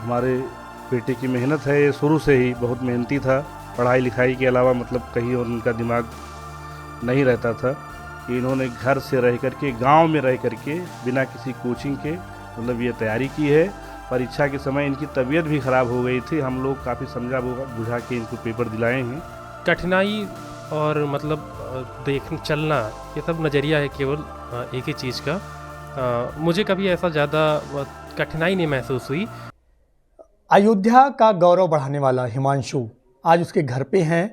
हमारे बेटे की मेहनत है, ये शुरू से ही बहुत मेहनती था। पढ़ाई लिखाई के अलावा मतलब कहीं और उनका दिमाग नहीं रहता था। इन्होंने घर से रह करके, गांव में रह करके, बिना किसी कोचिंग के मतलब ये तैयारी की है। परीक्षा के समय इनकी तबीयत भी ख़राब हो गई थी। हम लोग काफ़ी समझा बुझा के इनको पेपर दिलाए हैं। कठिनाई और मतलब चलना, ये सब नज़रिया है केवल एक ही चीज़ का। मुझे कभी ऐसा ज़्यादा कठिनाई नहीं महसूस हुई। अयोध्या का गौरव बढ़ाने वाला हिमांशु आज उसके घर पे हैं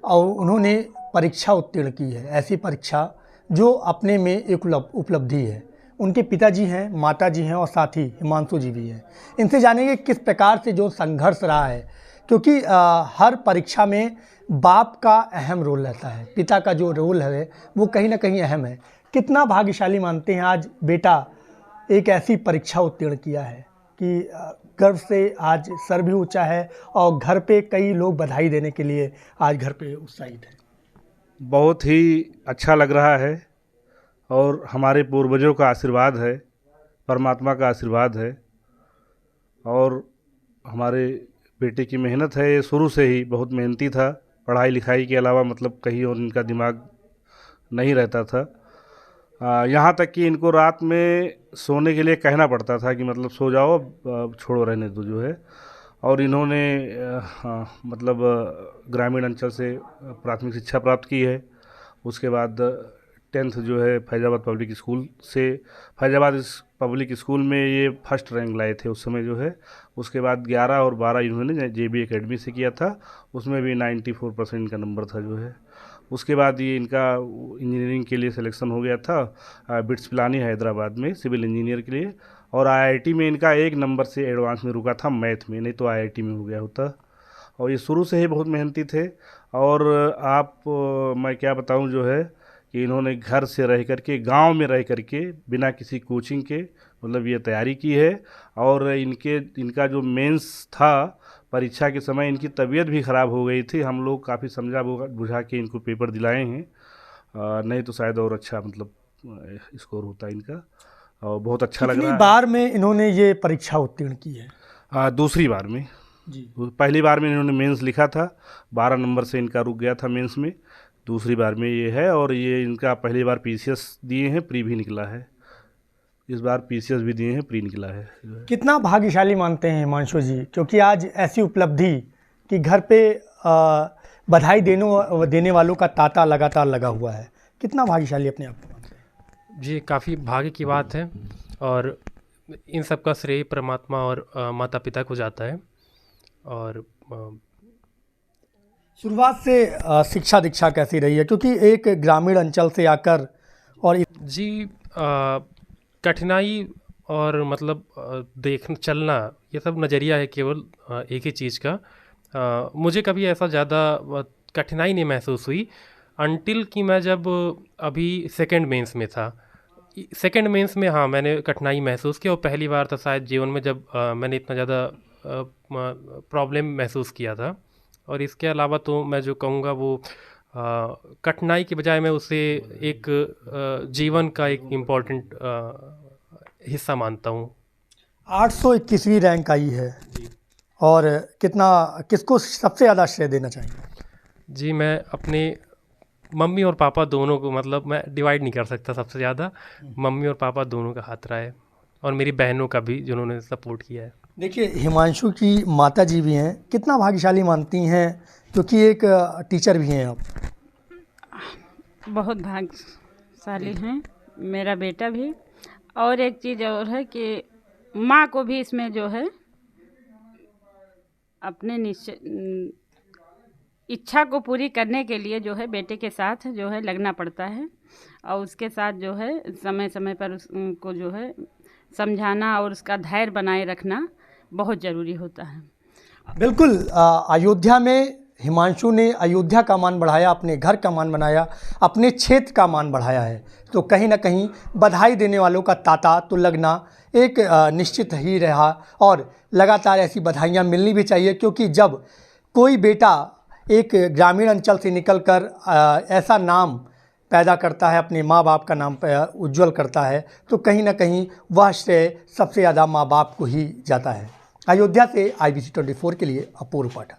और उन्होंने परीक्षा उत्तीर्ण की है। ऐसी परीक्षा जो अपने में एक उपलब्धि है। उनके पिताजी हैं, माताजी हैं और साथ ही हिमांशु जी भी हैं। इनसे जानेंगे किस प्रकार से जो संघर्ष रहा है, क्योंकि हर परीक्षा में बाप का अहम रोल रहता है। पिता का जो रोल है वो कहीं ना कहीं अहम है। कितना भाग्यशाली मानते हैं आज बेटा एक ऐसी परीक्षा उत्तीर्ण किया है कि गर्व से आज सर भी ऊंचा है और घर पे कई लोग बधाई देने के लिए आज घर पे उत्साहित हैं। बहुत ही अच्छा लग रहा है और हमारे पूर्वजों का आशीर्वाद है, परमात्मा का आशीर्वाद है और हमारे बेटे की मेहनत है। ये शुरू से ही बहुत मेहनती था। पढ़ाई लिखाई के अलावा मतलब कहीं और इनका दिमाग नहीं रहता था। यहाँ तक कि इनको रात में सोने के लिए कहना पड़ता था कि मतलब सो जाओ, अब छोड़ो, रहने दो जो है। और इन्होंने मतलब ग्रामीण अंचल से प्राथमिक शिक्षा प्राप्त की है। उसके बाद 10th जो है फैज़ाबाद पब्लिक स्कूल से, फैज़ाबाद इस पब्लिक स्कूल में ये फर्स्ट रैंक लाए थे उस समय जो है। उसके बाद 11 और 12 इन्होंने JB एकेडमी से किया था, उसमें भी 94% का नंबर था जो है। उसके बाद ये इनका इंजीनियरिंग के लिए सिलेक्शन हो गया था बिट्स पिलानी हैदराबाद में, सिविल इंजीनियर के लिए। और IIT में इनका 1 नंबर से एडवांस में रुका था मैथ में, नहीं तो IIT में हो गया होता। और ये शुरू से ही बहुत मेहनती थे। और मैं क्या बताऊं जो है कि इन्होंने घर से रह करके, गांव में रह करके, बिना किसी कोचिंग के मतलब ये तैयारी की है। और इनका जो मेंस था, परीक्षा के समय इनकी तबीयत भी ख़राब हो गई थी। हम लोग काफ़ी समझा बुझा के इनको पेपर दिलाए हैं, नहीं तो शायद और अच्छा मतलब स्कोर होता इनका। और बहुत अच्छा लग रहा है। कितनी बार में इन्होंने ये परीक्षा उत्तीर्ण की है? दूसरी बार में जी। पहली बार में इन्होंने मेंस लिखा था, 12 नंबर से इनका रुक गया था मेंस में। दूसरी बार में ये है और ये इनका पहली बार PCS दिए हैं, प्री भी निकला है। इस बार PCS भी दिए हैं, प्री निकला है। कितना भाग्यशाली मानते हैं हिमांशु जी, क्योंकि आज ऐसी उपलब्धि कि घर पे बधाई देने वालों का तांता लगातार लगा हुआ है। कितना भाग्यशाली अपने आप को मानते हैं? जी, काफ़ी भाग्य की बात है और इन सब का श्रेय परमात्मा और माता पिता को जाता है। और शुरुआत से शिक्षा दीक्षा कैसी रही है, क्योंकि एक ग्रामीण अंचल से आकर और जी, कठिनाई और मतलब चलना, ये सब नज़रिया है केवल एक ही चीज़ का। मुझे कभी ऐसा ज़्यादा कठिनाई नहीं महसूस हुई अनटिल कि मैं जब अभी सेकंड मेंस में था। सेकंड मेंस में हाँ, मैंने कठिनाई महसूस की और पहली बार था शायद जीवन में जब मैंने इतना ज़्यादा प्रॉब्लम महसूस किया था। और इसके अलावा तो मैं जो कहूँगा वो कठिनाई के बजाय मैं उसे एक जीवन का एक इम्पॉर्टेंट हिस्सा मानता हूँ। 821वीं रैंक आई है और किसको सबसे ज़्यादा श्रेय देना चाहिए? जी, मैं अपने मम्मी और पापा दोनों को, मतलब मैं डिवाइड नहीं कर सकता, सबसे ज़्यादा मम्मी और पापा दोनों का हाथ रहा है और मेरी बहनों का भी, जिन्होंने सपोर्ट किया है। देखिए, हिमांशु की माता जी भी हैं। कितना भाग्यशाली मानती हैं, क्योंकि एक टीचर भी हैं आप? बहुत भाग्यशाली हैं, मेरा बेटा भी। और एक चीज़ और है कि माँ को भी इसमें जो है अपने इच्छा को पूरी करने के लिए जो है बेटे के साथ जो है लगना पड़ता है और उसके साथ जो है समय समय पर उसको जो है समझाना और उसका धैर्य बनाए रखना बहुत ज़रूरी होता है। बिल्कुल। अयोध्या में हिमांशु ने अयोध्या का मान बढ़ाया, अपने घर का मान बनाया, अपने क्षेत्र का मान बढ़ाया है। तो कहीं ना कहीं बधाई देने वालों का तांता तो लगना एक निश्चित ही रहा और लगातार ऐसी बधाइयाँ मिलनी भी चाहिए, क्योंकि जब कोई बेटा एक ग्रामीण अंचल से निकलकर ऐसा नाम पैदा करता है, अपने माँ बाप का नाम उज्जवल करता है, तो कहीं ना कहीं वह श्रेय सबसे ज़्यादा माँ बाप को ही जाता है। अयोध्या से IBC 24 के लिए अपूर्व पाठक।